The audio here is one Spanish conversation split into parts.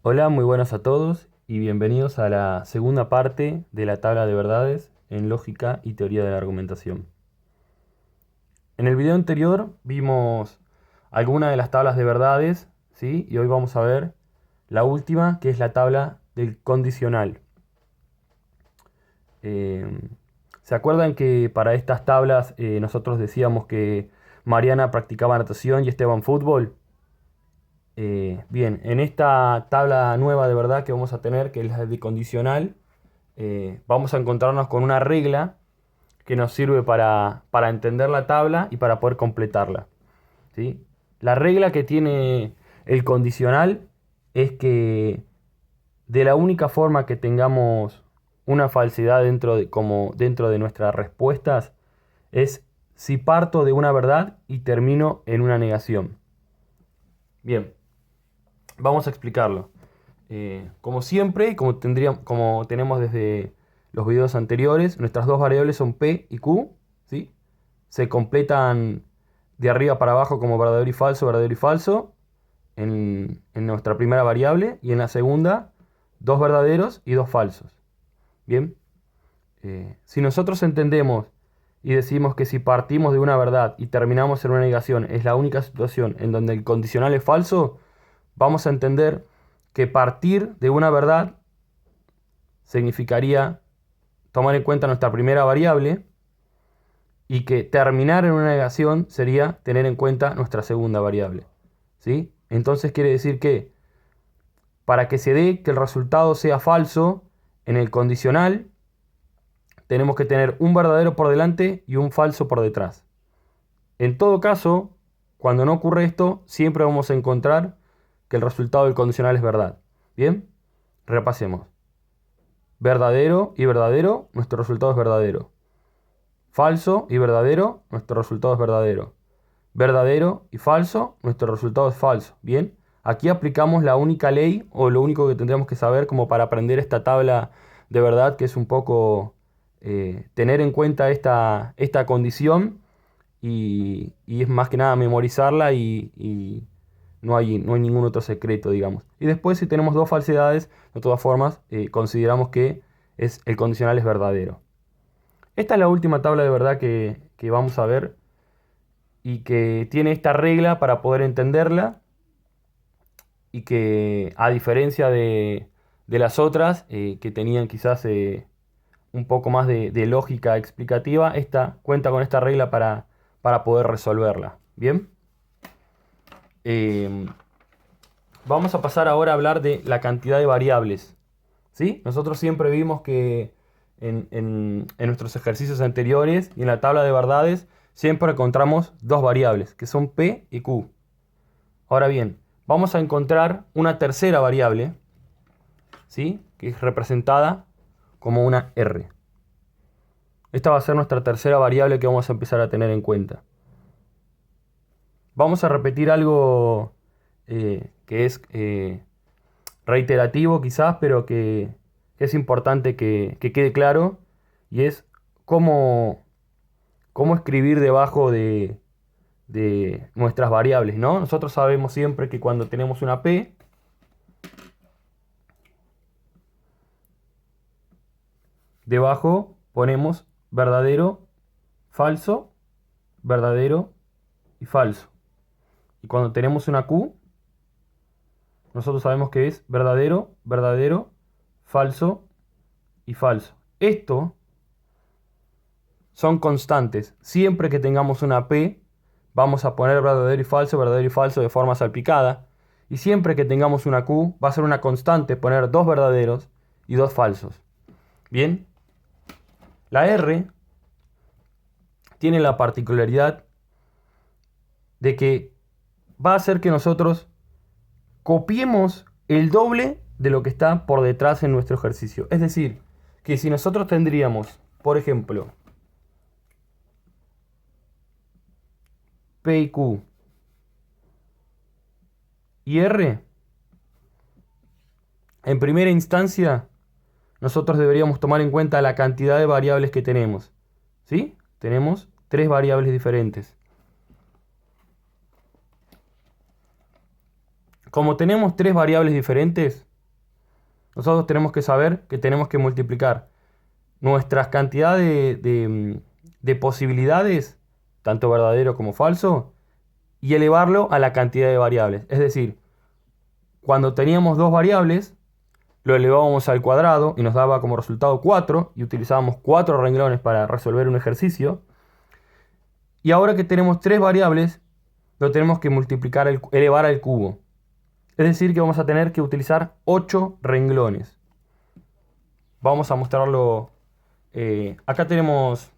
Hola, muy buenas a todos y bienvenidos a la segunda parte de la tabla de verdades en lógica y teoría de la argumentación. En el video anterior vimos algunas de las tablas de verdades, ¿sí? Y hoy vamos a ver la última, que es la tabla del condicional. Eh, ¿Se acuerdan que para estas tablas nosotros decíamos que Mariana practicaba natación y Esteban fútbol? Bien, en esta tabla nueva de verdad que vamos a tener, que es la de condicional, vamos a encontrarnos con una regla que nos sirve para entender la tabla y para poder completarla, ¿sí? La regla que tiene el condicional es que de la única forma que tengamos una falsedad como dentro de nuestras respuestas es si parto de una verdad y termino en una negación. Bien, vamos a explicarlo. Como siempre, como tenemos desde los videos anteriores, nuestras dos variables son P y Q, ¿sí? Se completan de arriba para abajo como verdadero y falso en nuestra primera variable y en la segunda, dos verdaderos y dos falsos. Bien, si nosotros entendemos y decimos que si partimos de una verdad y terminamos en una negación es la única situación en donde el condicional es falso, vamos a entender que partir de una verdad significaría tomar en cuenta nuestra primera variable y que terminar en una negación sería tener en cuenta nuestra segunda variable, ¿sí? Entonces quiere decir que para que se dé que el resultado sea falso en el condicional, tenemos que tener un verdadero por delante y un falso por detrás. En todo caso, cuando no ocurre esto, siempre vamos a encontrar que el resultado del condicional es verdad. Bien, repasemos. Verdadero y verdadero, nuestro resultado es verdadero. Falso y verdadero, nuestro resultado es verdadero. Verdadero y falso, nuestro resultado es falso. Bien, aquí aplicamos la única ley o lo único que tendríamos que saber como para aprender esta tabla de verdad, que es un poco tener en cuenta esta condición y es más que nada memorizarla y no hay ningún otro secreto, digamos. Y después si tenemos dos falsedades, de todas formas, consideramos que el condicional es verdadero. Esta es la última tabla de verdad que vamos a ver y que tiene esta regla para poder entenderla y que a diferencia de las otras que tenían quizás un poco más de lógica explicativa, esta cuenta con esta regla para poder resolverla. Bien. Eh, Vamos a pasar ahora a hablar de la cantidad de variables. ¿Sí? Nosotros siempre vimos que en nuestros ejercicios anteriores y en la tabla de verdades siempre encontramos dos variables, que son P y Q. Ahora bien, vamos a encontrar una tercera variable, ¿sí? Que es representada como una R. Esta va a ser nuestra tercera variable que vamos a empezar a tener en cuenta. Vamos a repetir algo que es reiterativo quizás, pero que es importante que quede claro, y es cómo, cómo escribir debajo de nuestras variables, ¿no? Nosotros sabemos siempre que cuando tenemos una P, debajo ponemos falso, verdadero y falso. Y cuando tenemos una Q, nosotros sabemos que es verdadero, verdadero, falso y falso. Esto son constantes. Siempre que tengamos una P, vamos a poner verdadero y falso de forma salpicada. Y siempre que tengamos una Q, va a ser una constante poner dos verdaderos y dos falsos. Bien, la R tiene la particularidad de que va a hacer que nosotros copiemos el doble de lo que está por detrás en nuestro ejercicio. Es decir, que si nosotros tendríamos, por ejemplo, P y Q y R, en primera instancia, nosotros deberíamos tomar en cuenta la cantidad de variables que tenemos. ¿Sí? Tenemos tres variables diferentes. Como tenemos tres variables diferentes, nosotros tenemos que saber que tenemos que multiplicar nuestras cantidades de posibilidades, tanto verdadero como falso, y elevarlo a la cantidad de variables. Es decir, cuando teníamos dos variables, lo elevábamos al cuadrado y nos daba como resultado 4 y utilizábamos 4 renglones para resolver un ejercicio. Y ahora que tenemos tres variables, lo tenemos que multiplicar, elevar al cubo. Es decir, que vamos a tener que utilizar 8 renglones. Vamos a mostrarlo. Acá tenemos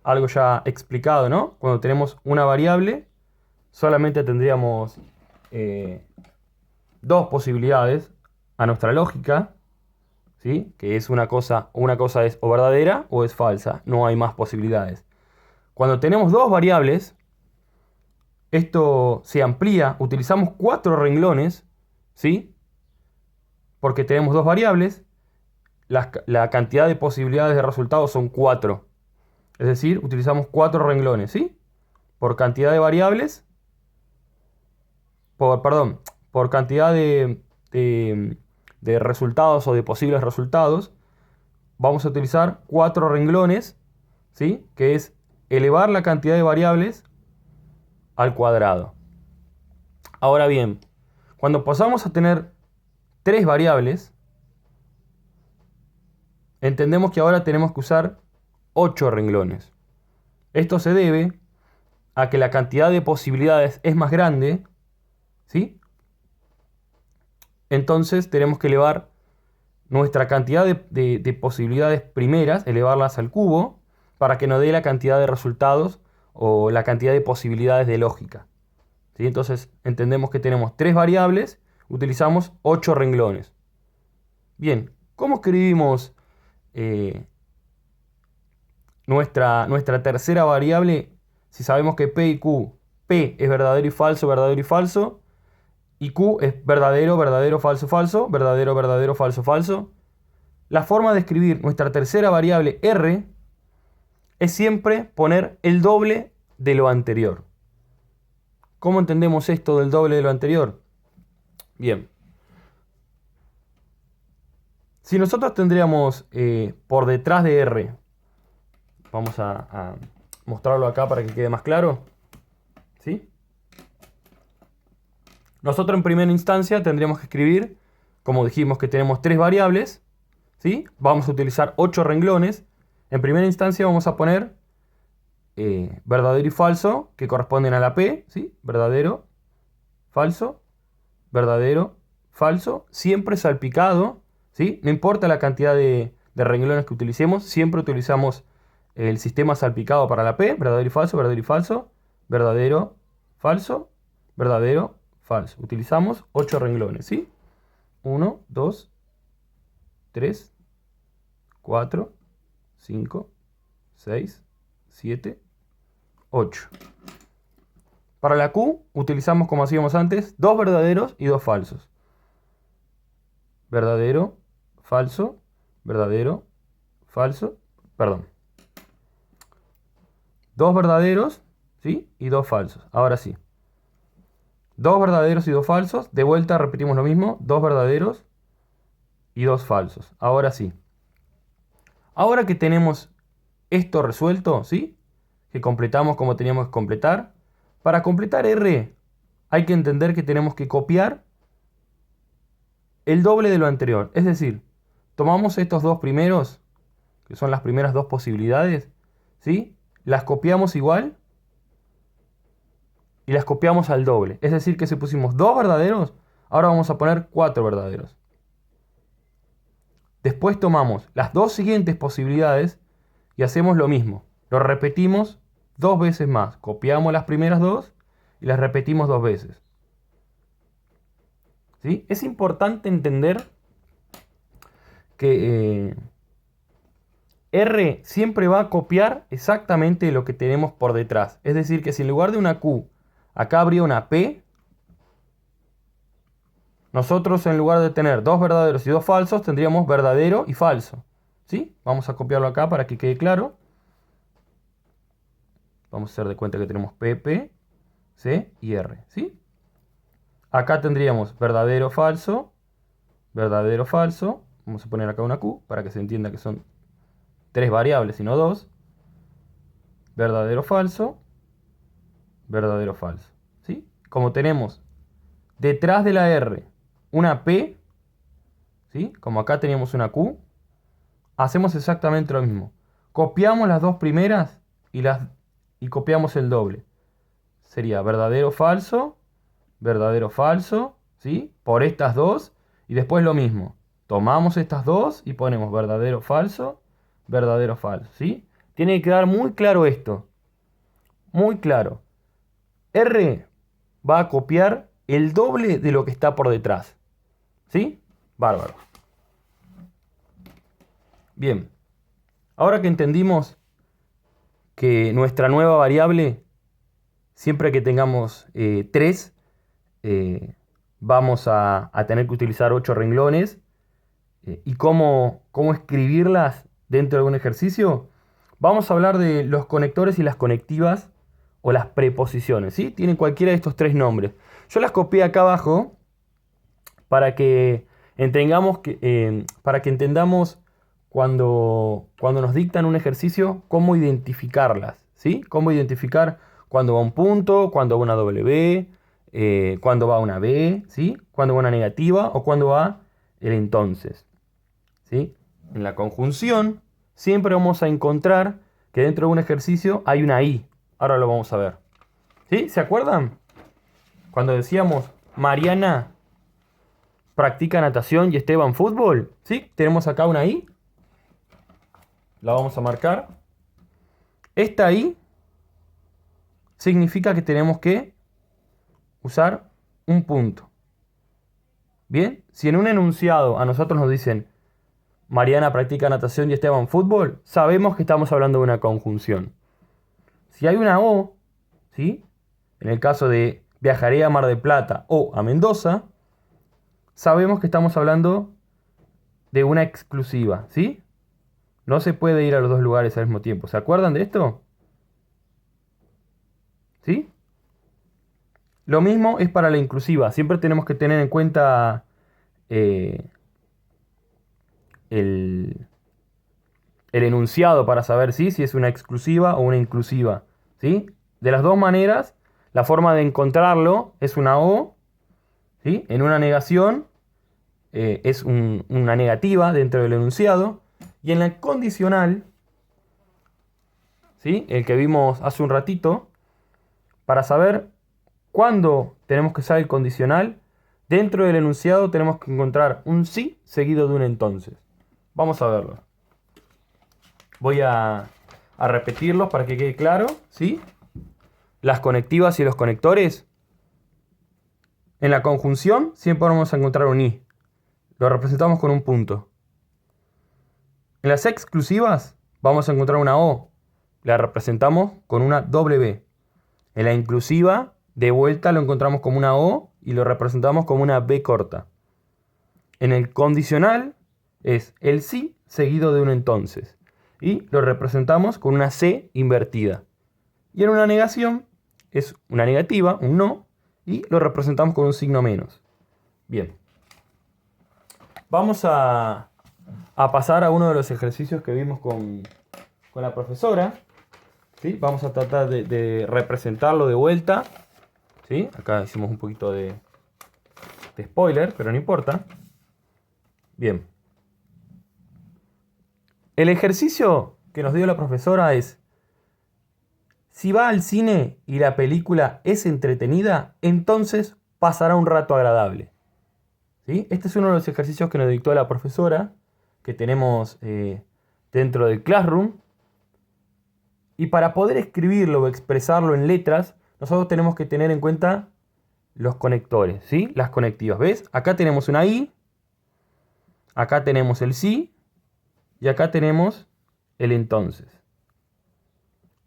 algo ya explicado, ¿no? Cuando tenemos una variable, solamente tendríamos dos posibilidades a nuestra lógica, ¿sí? Que es una cosa es o verdadera o es falsa, no hay más posibilidades. Cuando tenemos dos variables, esto se amplía, utilizamos 4 renglones, ¿sí? Porque tenemos dos variables, la cantidad de posibilidades de resultados son 4. Es decir, utilizamos 4 renglones, ¿sí? Por cantidad de variables, por cantidad de resultados o de posibles resultados, vamos a utilizar 4 renglones, ¿sí? Que es elevar la cantidad de variables al cuadrado. Ahora bien, cuando pasamos a tener 3 variables, entendemos que ahora tenemos que usar 8 renglones. Esto se debe a que la cantidad de posibilidades es más grande, ¿sí? Entonces tenemos que elevar nuestra cantidad de posibilidades primeras, elevarlas al cubo, para que nos dé la cantidad de resultados o la cantidad de posibilidades de lógica. ¿Sí? Entonces entendemos que tenemos 3 variables, utilizamos 8 renglones. Bien, ¿cómo escribimos nuestra tercera variable si sabemos que P y Q? P es verdadero y falso, y Q es verdadero, verdadero, falso, falso, verdadero, verdadero, falso, falso. La forma de escribir nuestra tercera variable R es siempre poner el doble de lo anterior. ¿Cómo entendemos esto del doble de lo anterior? Bien. Si nosotros tendríamos por detrás de R, vamos a mostrarlo acá para que quede más claro, ¿sí? Nosotros en primera instancia tendríamos que escribir, como dijimos que tenemos tres variables, ¿sí? Vamos a utilizar 8 renglones. En primera instancia vamos a poner verdadero y falso, que corresponden a la P, ¿sí? Verdadero, falso, verdadero, falso, siempre salpicado, ¿sí? No importa la cantidad de renglones que utilicemos, siempre utilizamos el sistema salpicado para la P, verdadero y falso, verdadero y falso, verdadero, falso, verdadero, falso. Utilizamos 8 renglones, ¿sí? 1, 2, 3, 4, 5, 6, 7, 8. Para la Q utilizamos, como hacíamos antes, 2 verdaderos y 2 falsos. Verdadero, falso, verdadero, falso, perdón. 2 verdaderos, ¿sí? Y 2 falsos. Ahora sí. 2 verdaderos y 2 falsos. De vuelta repetimos lo mismo. 2 verdaderos y 2 falsos. Ahora sí. Ahora que tenemos esto resuelto, ¿sí? Que completamos como teníamos que completar. Para completar R hay que entender que tenemos que copiar el doble de lo anterior. Es decir, tomamos estos dos primeros, que son las primeras dos posibilidades, ¿sí? Las copiamos igual y las copiamos al doble. Es decir, que si pusimos 2 verdaderos, ahora vamos a poner 4 verdaderos. Después tomamos las dos siguientes posibilidades y hacemos lo mismo. Lo repetimos 2 veces más. Copiamos las primeras dos y las repetimos 2 veces. ¿Sí? Es importante entender que R siempre va a copiar exactamente lo que tenemos por detrás. Es decir, que si en lugar de una Q acá habría una P, nosotros en lugar de tener 2 verdaderos y 2 falsos, tendríamos verdadero y falso. ¿Sí? Vamos a copiarlo acá para que quede claro. Vamos a hacer de cuenta que tenemos P, P, C y R. ¿Sí? Acá tendríamos verdadero, falso, verdadero, falso. Vamos a poner acá una Q para que se entienda que son 3 variables y no 2. Verdadero, falso, verdadero, falso. ¿Sí? Como tenemos detrás de la R una P, ¿sí? Como acá teníamos una Q, hacemos exactamente lo mismo. Copiamos las dos primeras y copiamos el doble. Sería verdadero, falso, ¿sí? Por estas dos. Y después lo mismo. Tomamos estas dos y ponemos verdadero, falso, ¿sí? Tiene que quedar muy claro esto. Muy claro. R va a copiar el doble de lo que está por detrás. ¿Sí? Bárbaro. Bien. Ahora que entendimos que nuestra nueva variable, siempre que tengamos 3, vamos a tener que utilizar 8 renglones. ¿Y cómo escribirlas dentro de un ejercicio? Vamos a hablar de los conectores y las conectivas o las preposiciones, ¿sí? Tienen cualquiera de estos 3 nombres. Yo las copié acá abajo para que entendamos cuando nos dictan un ejercicio, cómo identificarlas, ¿sí? Cómo identificar cuando va un punto, cuando va una W, cuando va una B, ¿sí? Cuando va una negativa o cuando va el entonces, ¿sí? En la conjunción siempre vamos a encontrar que dentro de un ejercicio hay una I. Ahora lo vamos a ver. ¿Sí? ¿Se acuerdan? Cuando decíamos Mariana practica natación y Esteban fútbol. ¿Sí? Tenemos acá una I. La vamos a marcar. Esta I significa que tenemos que usar un punto. Bien, si en un enunciado a nosotros nos dicen Mariana practica natación y Esteban fútbol, sabemos que estamos hablando de una conjunción. Si hay una O, ¿sí? En el caso de viajaré a Mar del Plata o a Mendoza, sabemos que estamos hablando de una exclusiva, ¿sí? No se puede ir a los dos lugares al mismo tiempo. ¿Se acuerdan de esto? ¿Sí? Lo mismo es para la inclusiva. Siempre tenemos que tener en cuenta el enunciado para saber si es una exclusiva o una inclusiva, ¿sí? De las dos maneras, la forma de encontrarlo es una O, ¿sí? En una negación es una negativa dentro del enunciado. Y en la condicional, ¿sí? El que vimos hace un ratito, para saber cuándo tenemos que usar el condicional, dentro del enunciado tenemos que encontrar un sí seguido de un entonces. Vamos a verlo. Voy a repetirlos para que quede claro, ¿sí? Las conectivas y los conectores. En la conjunción siempre vamos a encontrar un i. Lo representamos con un punto. En las exclusivas vamos a encontrar una o. La representamos con una w. En la inclusiva, de vuelta lo encontramos como una o y lo representamos como una b corta. En el condicional es el sí seguido de un entonces. Y lo representamos con una C invertida. Y en una negación es una negativa, un no, y lo representamos con un signo menos. Bien. Vamos a pasar a uno de los ejercicios que vimos con la profesora. ¿Sí? Vamos a tratar de representarlo de vuelta. ¿Sí? Acá hicimos un poquito de spoiler, pero no importa. Bien. El ejercicio que nos dio la profesora es: si va al cine y la película es entretenida, entonces pasará un rato agradable. ¿Sí? Este es uno de los ejercicios que nos dictó la profesora, que tenemos dentro del Classroom. Y para poder escribirlo o expresarlo en letras, nosotros tenemos que tener en cuenta los conectores, ¿sí? Las conectivas. ¿Ves? Acá tenemos una I, acá tenemos el sí, y acá tenemos el entonces.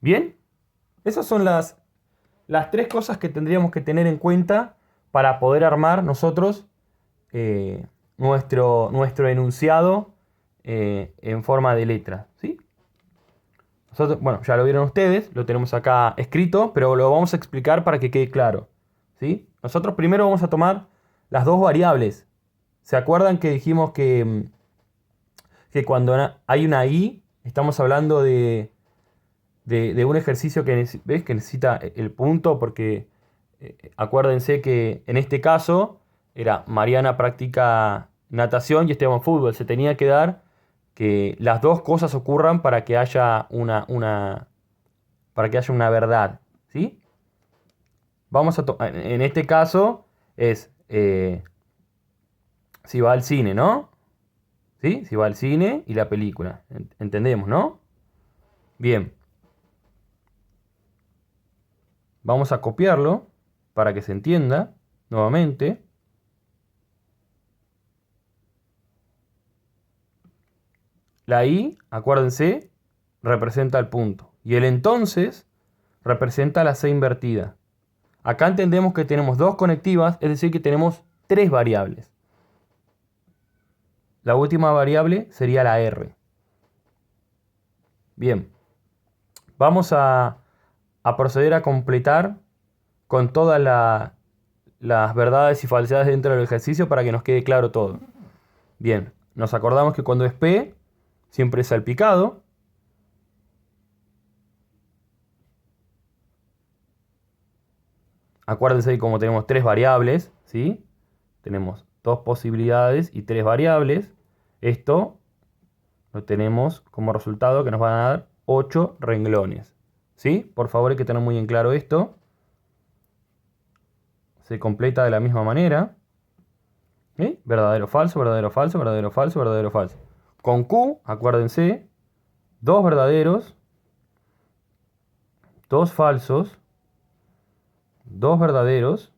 ¿Bien? Esas son las 3 cosas que tendríamos que tener en cuenta para poder armar nosotros nuestro enunciado en forma de letra, ¿sí? Nosotros, bueno, ya lo vieron ustedes, lo tenemos acá escrito, pero lo vamos a explicar para que quede claro, ¿sí? Nosotros primero vamos a tomar las dos variables ¿Se acuerdan que dijimos que cuando hay una I, estamos hablando de un ejercicio que, ¿ves? Que necesita el punto? Porque acuérdense que en este caso era Mariana practica natación y Esteban fútbol. Se tenía que dar que las dos cosas ocurran para que haya para que haya una verdad, ¿sí? En este caso es si va al cine, ¿no? ¿Sí? Si va al cine y la película. ¿Entendemos, no? Bien. Vamos a copiarlo para que se entienda nuevamente. La I, acuérdense, representa el punto. Y el entonces representa la C invertida. Acá entendemos que tenemos dos conectivas, es decir, que tenemos tres variables. La última variable sería la R. Bien. Vamos a proceder a completar con todas las verdades y falsedades dentro del ejercicio para que nos quede claro todo. Bien, nos acordamos que cuando es P, siempre es salpicado. Acuérdense que como tenemos tres variables, ¿sí? Tenemos dos posibilidades y tres variables. Esto lo tenemos como resultado que nos van a dar 8 renglones. ¿Sí? Por favor, hay que tener muy en claro esto. Se completa de la misma manera. ¿Sí? Verdadero, falso, verdadero, falso, verdadero, falso, verdadero, falso. Con Q, acuérdense, dos verdaderos, dos falsos, dos verdaderos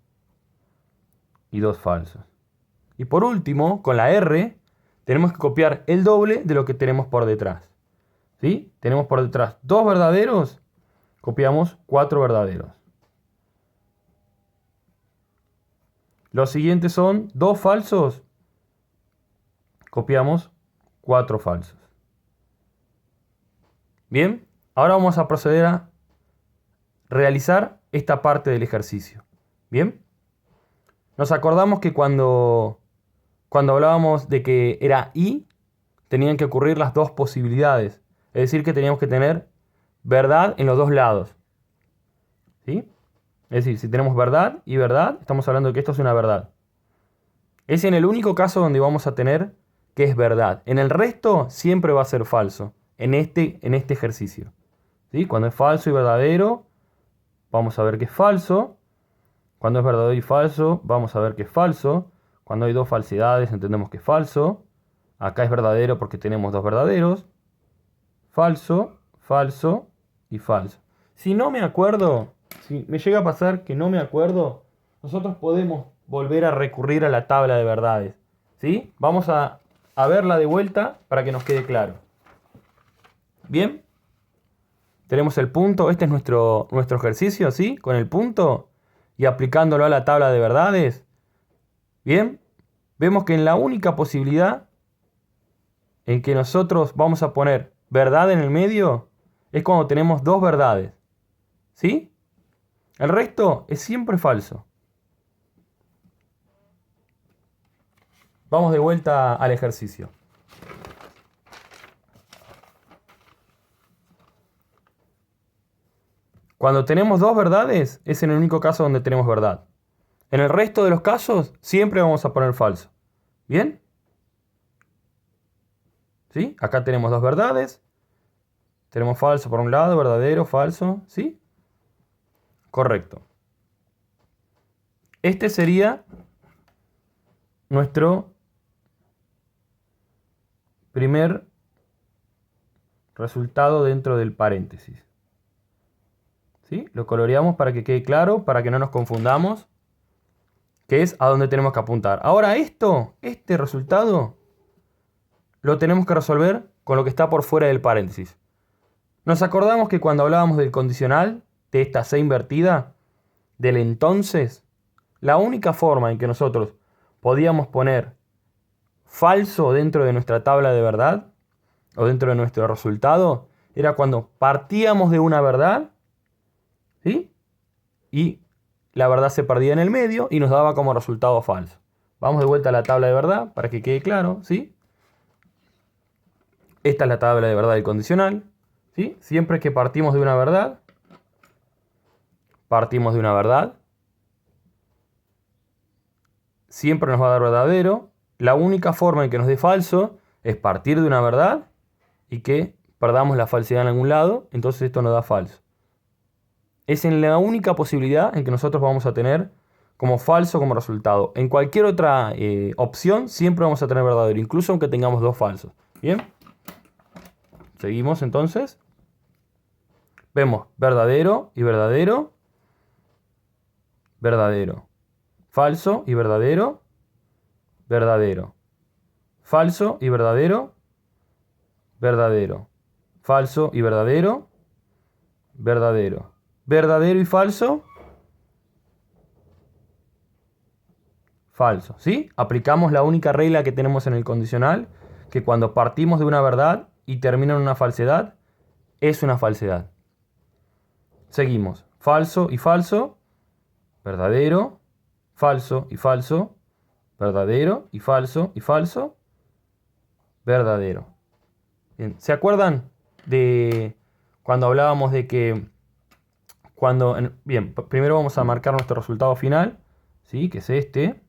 y dos falsos. Y por último, con la R, tenemos que copiar el doble de lo que tenemos por detrás. ¿Sí? Tenemos por detrás dos verdaderos, copiamos 4 verdaderos. Los siguientes son dos falsos, copiamos 4 falsos. Bien, ahora vamos a proceder a realizar esta parte del ejercicio. Bien, nos acordamos que cuando hablábamos de que era I, tenían que ocurrir las dos posibilidades. Es decir, que teníamos que tener verdad en los dos lados. ¿Sí? Es decir, si tenemos verdad y verdad, estamos hablando de que esto es una verdad. Es en el único caso donde vamos a tener que es verdad. En el resto siempre va a ser falso, en este ejercicio. ¿Sí? Cuando es falso y verdadero, vamos a ver que es falso. Cuando es verdadero y falso, vamos a ver que es falso. Cuando hay dos falsedades, entendemos que es falso. Acá es verdadero porque tenemos dos verdaderos. Falso, falso y falso. Si no me acuerdo, si me llega a pasar que no me acuerdo, nosotros podemos volver a recurrir a la tabla de verdades. ¿Sí? Vamos a verla de vuelta para que nos quede claro. Bien. Tenemos el punto. Este es nuestro ejercicio, ¿sí? Con el punto y aplicándolo a la tabla de verdades. Bien. Vemos que en la única posibilidad en que nosotros vamos a poner verdad en el medio es cuando tenemos dos verdades. ¿Sí? El resto es siempre falso. Vamos de vuelta al ejercicio. Cuando tenemos dos verdades es en el único caso donde tenemos verdad. En el resto de los casos siempre vamos a poner falso. ¿Bien? ¿Sí? Acá tenemos dos verdades. Tenemos falso por un lado, verdadero, falso. ¿Sí? Correcto. Este sería nuestro primer resultado dentro del paréntesis. ¿Sí? Lo coloreamos para que quede claro, para que no nos confundamos, que es a donde tenemos que apuntar. Ahora este resultado, lo tenemos que resolver con lo que está por fuera del paréntesis. Nos acordamos que cuando hablábamos del condicional, de esta C invertida, del entonces, la única forma en que nosotros podíamos poner falso dentro de nuestra tabla de verdad, o dentro de nuestro resultado, era cuando partíamos de una verdad, ¿sí? Y la verdad se perdía en el medio y nos daba como resultado falso. Vamos de vuelta a la tabla de verdad para que quede claro, ¿sí? Esta es la tabla de verdad del condicional, ¿sí? Siempre que partimos de una verdad, siempre nos va a dar verdadero. La única forma en que nos dé falso es partir de una verdad y que perdamos la falsedad en algún lado, entonces esto nos da falso. Es en la única posibilidad en que nosotros vamos a tener como falso como resultado. En cualquier otra opción siempre vamos a tener verdadero, incluso aunque tengamos dos falsos. ¿Bien? Seguimos entonces. Vemos verdadero y verdadero. Verdadero. Falso y verdadero. Verdadero. Falso y verdadero. Verdadero. Falso y verdadero. Verdadero. Verdadero y falso. Falso, ¿sí? Aplicamos la única regla que tenemos en el condicional, que cuando partimos de una verdad y termina en una falsedad, es una falsedad. Seguimos. Falso y falso. Verdadero. Falso y falso. Verdadero y falso y falso. Verdadero. Bien. ¿Se acuerdan de cuando hablábamos de que bien, primero vamos a marcar nuestro resultado final, ¿sí? Que es este.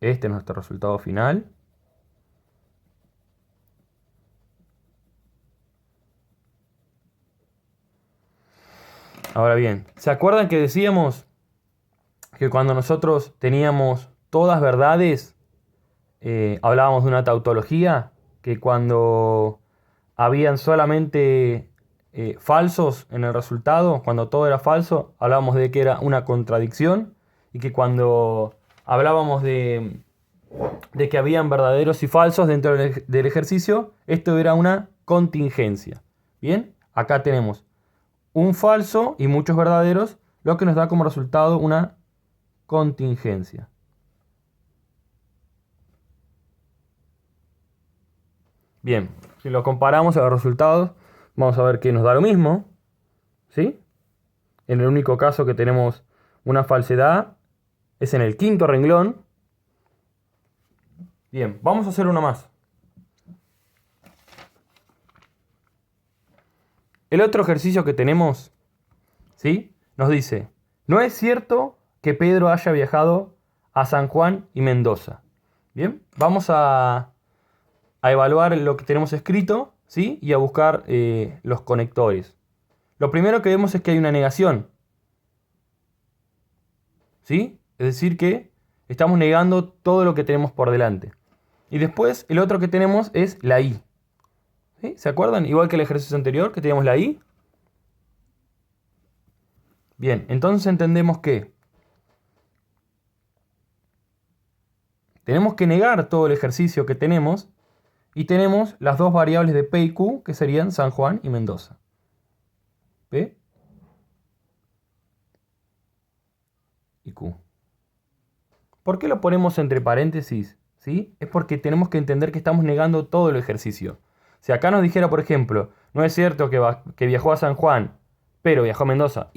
Este es nuestro resultado final. Ahora bien, ¿se acuerdan que decíamos que cuando nosotros teníamos todas verdades, hablábamos de una tautología? Que cuando habían solamente falsos en el resultado, cuando todo era falso, hablábamos de que era una contradicción, y que cuando hablábamos de que habían verdaderos y falsos dentro del ejercicio, esto era una contingencia. Bien, acá tenemos un falso y muchos verdaderos, lo que nos da como resultado una contingencia. Bien, si lo comparamos a los resultados, vamos a ver que nos da lo mismo, ¿sí? En el único caso que tenemos una falsedad es en el quinto renglón. Bien, vamos a hacer una más. El otro ejercicio que tenemos, ¿sí? Nos dice, no es cierto que Pedro haya viajado a San Juan y Mendoza. Bien, vamos a evaluar lo que tenemos escrito, ¿sí? Y a buscar los conectores. Lo primero que vemos es que hay una negación, ¿sí? Es decir que estamos negando todo lo que tenemos por delante. Y después el otro que tenemos es la i. ¿Sí? ¿Se acuerdan? Igual que el ejercicio anterior que teníamos la i. Bien, entonces entendemos que tenemos que negar todo el ejercicio que tenemos y tenemos las dos variables de P y Q que serían San Juan y Mendoza. P y Q. ¿Por qué lo ponemos entre paréntesis? ¿Sí? Es porque tenemos que entender que estamos negando todo el ejercicio. Si acá nos dijera, por ejemplo, no es cierto que viajó a San Juan, pero viajó a Mendoza,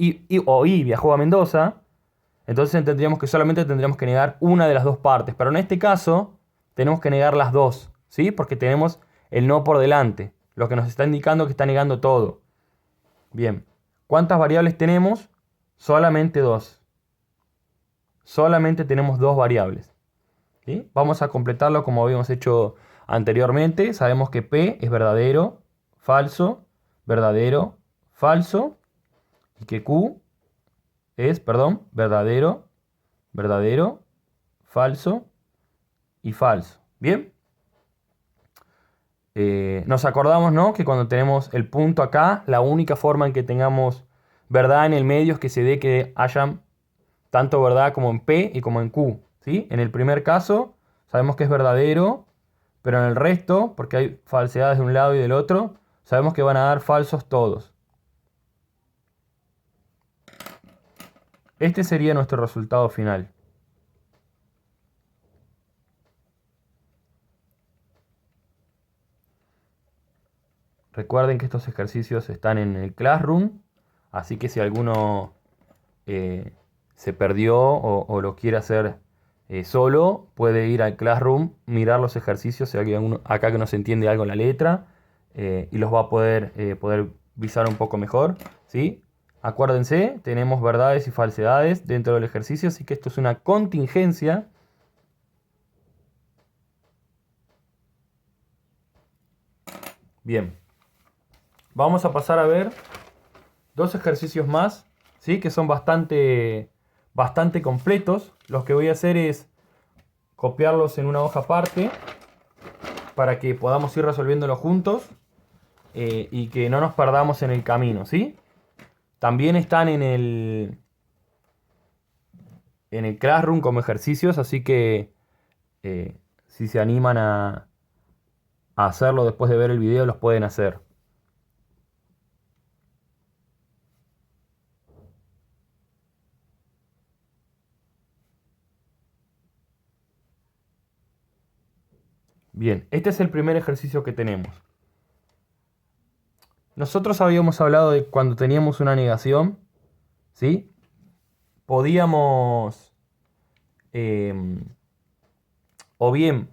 o viajó a Mendoza, entonces entenderíamos que solamente tendríamos que negar una de las dos partes. Pero en este caso, tenemos que negar las dos, ¿sí? Porque tenemos el no por delante, lo que nos está indicando que está negando todo. Bien, ¿cuántas variables tenemos? Solamente dos. Solamente tenemos dos variables, ¿sí? Vamos a completarlo como habíamos hecho anteriormente. Sabemos que P es verdadero, falso, verdadero, falso, y que Q es, verdadero, verdadero, falso y falso. ¿Bien? Nos acordamos, ¿no? Que cuando tenemos el punto acá, la única forma en que tengamos verdad en el medio es que se dé que hayan tanto verdad como en P y como en Q, ¿sí? En el primer caso sabemos que es verdadero, pero en el resto, porque hay falsedades de un lado y del otro, sabemos que van a dar falsos todos. Este sería nuestro resultado final. Recuerden que estos ejercicios están en el Classroom, así que si alguno se perdió o lo quiere hacer solo, puede ir al Classroom, mirar los ejercicios, si hay alguno acá que no se entiende algo en la letra, y los va a poder visar un poco mejor, ¿sí? Acuérdense, tenemos verdades y falsedades dentro del ejercicio, así que esto es una contingencia. Bien, vamos a pasar a ver dos ejercicios más, ¿sí? Que son bastante completos. Los que voy a hacer es copiarlos en una hoja aparte para que podamos ir resolviéndolo juntos y que no nos perdamos en el camino, ¿sí? También están en el Classroom como ejercicios, así que si se animan a hacerlo después de ver el video, los pueden hacer. Bien, este es el primer ejercicio que tenemos. Nosotros habíamos hablado de cuando teníamos una negación, ¿sí? Podíamos o bien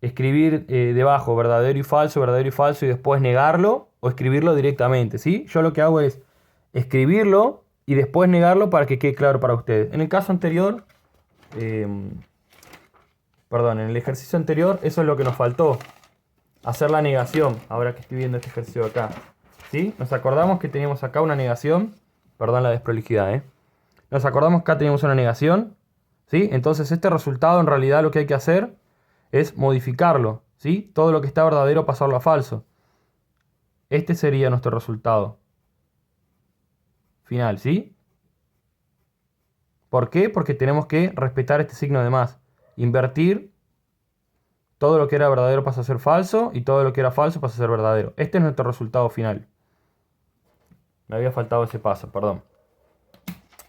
escribir debajo verdadero y falso y después negarlo, o escribirlo directamente, ¿sí? Yo lo que hago es escribirlo y después negarlo para que quede claro para ustedes. En el caso anterior, perdón, en el ejercicio anterior, eso es lo que nos faltó, hacer la negación, ahora que estoy viendo este ejercicio de acá, ¿sí? Nos acordamos que teníamos acá una negación, perdón la desprolijidad, Nos acordamos que acá teníamos una negación, ¿sí? Entonces este resultado en realidad lo que hay que hacer es modificarlo, ¿sí? Todo lo que está verdadero pasarlo a falso. Este sería nuestro resultado final, ¿sí? ¿Por qué? Porque tenemos que respetar este signo de más. Invertir, todo lo que era verdadero pasa a ser falso y todo lo que era falso pasa a ser verdadero. Este es nuestro resultado final. Me había faltado ese paso, perdón.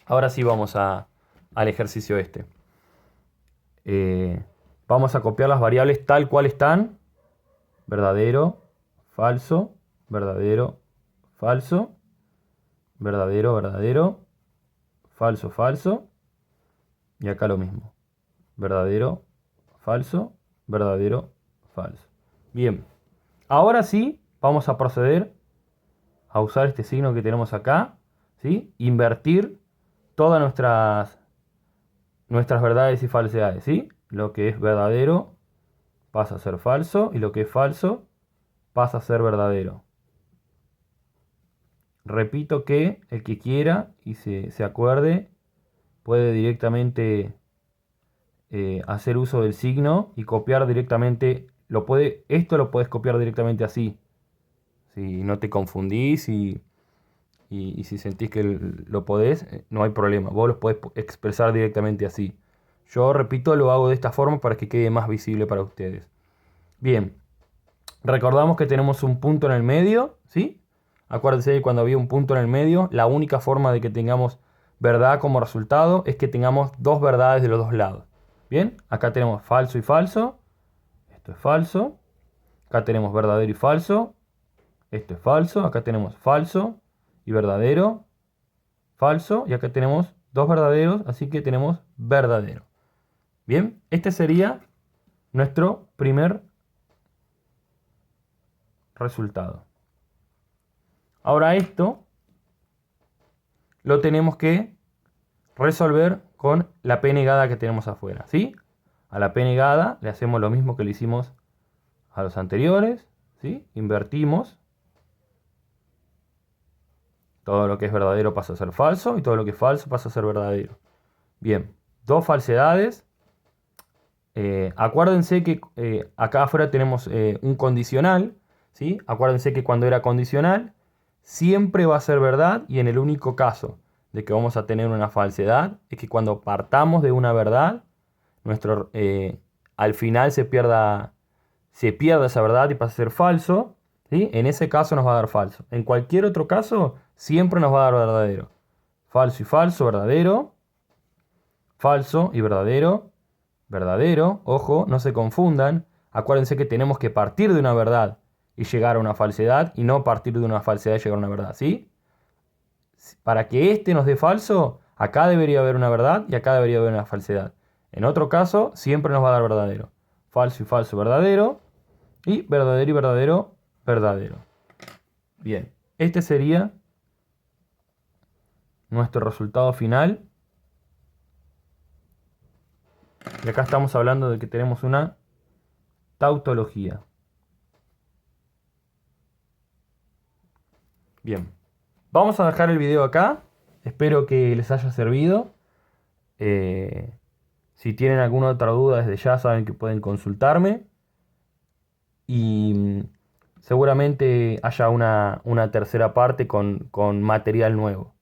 Ahora sí vamos al ejercicio este. Vamos a copiar las variables tal cual están. Verdadero, falso, verdadero, falso, verdadero, verdadero, falso, falso. Y acá lo mismo. Verdadero, falso, verdadero, falso. Bien. Ahora sí vamos a proceder a usar este signo que tenemos acá, ¿sí? Invertir todas nuestras verdades y falsedades, ¿sí? Lo que es verdadero pasa a ser falso y lo que es falso pasa a ser verdadero. Repito que el que quiera y se acuerde puede directamente hacer uso del signo y copiar directamente. Esto lo puedes copiar directamente así. Si no te confundís y si sentís que lo podés, no hay problema. Vos lo podés expresar directamente así. Yo, repito, lo hago de esta forma para que quede más visible para ustedes. Bien. Recordamos que tenemos un punto en el medio, ¿sí? Acuérdense que cuando había un punto en el medio, la única forma de que tengamos verdad como resultado es que tengamos dos verdades de los dos lados. Bien, acá tenemos falso y falso. Esto es falso. Acá tenemos verdadero y falso. Esto es falso. Acá tenemos falso y verdadero. Falso. Y acá tenemos dos verdaderos, así que tenemos verdadero. Bien, este sería nuestro primer resultado. Ahora esto lo tenemos que resolver con la p negada que tenemos afuera, ¿sí? A la p negada le hacemos lo mismo que le hicimos a los anteriores, ¿sí? Invertimos. Todo lo que es verdadero pasa a ser falso y todo lo que es falso pasa a ser verdadero. Bien, dos falsedades. Acuérdense que acá afuera tenemos un condicional, ¿sí? Acuérdense que cuando era condicional siempre va a ser verdad, y en el único caso de que vamos a tener una falsedad es que cuando partamos de una verdad, al final se pierda esa verdad y pasa a ser falso, ¿sí? En ese caso nos va a dar falso. En cualquier otro caso siempre nos va a dar verdadero. Falso y falso, verdadero. Falso y verdadero. Verdadero, ojo, no se confundan. Acuérdense que tenemos que partir de una verdad y llegar a una falsedad, y no partir de una falsedad y llegar a una verdad, ¿sí? Para que este nos dé falso, Acá debería haber una verdad y acá debería haber una falsedad. En otro caso, siempre nos va a dar verdadero. Falso y falso, verdadero. Y verdadero, verdadero. Bien, este sería nuestro resultado final. Y acá estamos hablando de que tenemos una tautología. Bien, vamos a dejar el video acá. Espero que les haya servido. Si tienen alguna otra duda desde ya saben que pueden consultarme. Y seguramente haya una tercera parte con material nuevo.